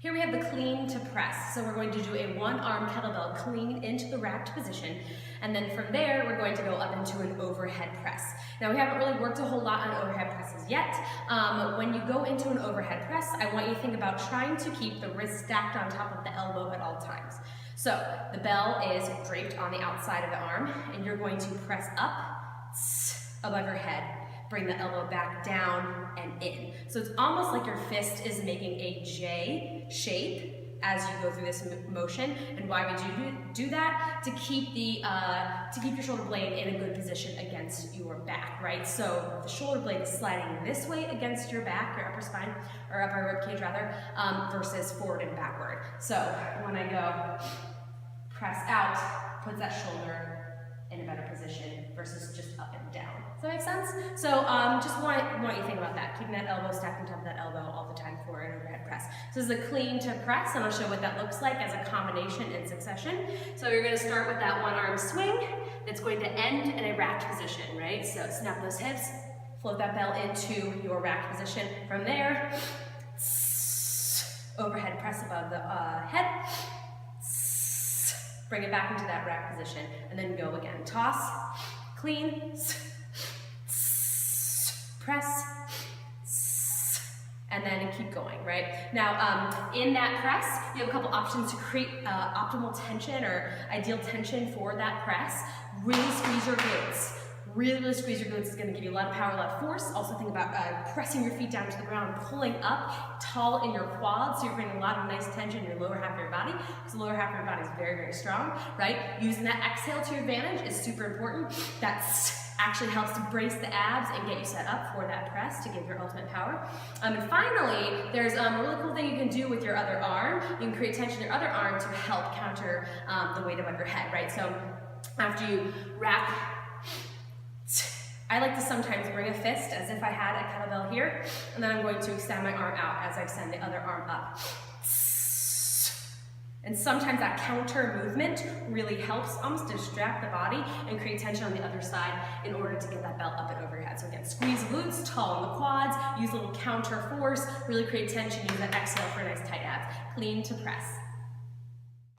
Here we have the clean to press. So we're going to do a one-arm kettlebell clean into the racked position. And then from there, we're going to go up into an overhead press. Now we haven't really worked a whole lot on overhead presses yet. When you go into an overhead press, I want you to think about trying to keep the wrist stacked on top of the elbow at all times. So the bell is draped on the outside of the arm, and you're going to press up above your head. Bring the elbow back down and in. So it's almost like your fist is making a J shape as you go through this motion. And why would you do that? To keep your shoulder blade in a good position against your back, right? So the shoulder blade is sliding this way against your back, your upper spine, or upper rib cage rather, versus forward and backward. So when I go press out, puts that shoulder in a better position versus just up and down. Does that make sense? So just want you to think about that, keeping that elbow stacked on top of that elbow all the time for an overhead press. So this is a clean to press, and I'll show what that looks like as a combination in succession. So you're going to start with that one arm swing that's going to end in a racked position, right? So snap those hips, float that bell into your racked position. From there, overhead press above the head. Bring it back into that rack position, and then go again. Toss, clean, press, and then keep going, right? Now, in that press, you have a couple options to create optimal tension or ideal tension for that press. Really squeeze your glutes. Really squeeze your glutes. It's going to give you a lot of power, a lot of force. Also think about pressing your feet down to the ground, pulling up tall in your quads, so you're bringing a lot of nice tension in your lower half of your body, because the lower half of your body is very, very strong, right? Using that exhale to your advantage is super important. That actually helps to brace the abs and get you set up for that press to give your ultimate power. And finally, there's a really cool thing you can do with your other arm. You can create tension in your other arm to help counter the weight above your head, right? So after you rack, I like to sometimes bring a fist as if I had a kettlebell here, and then I'm going to extend my arm out as I extend the other arm up. And sometimes that counter movement really helps almost distract the body and create tension on the other side in order to get that belt up and over your head. So again, squeeze the glutes, tall in the quads, use a little counter force, really create tension, use that exhale for a nice tight abs. Clean to press.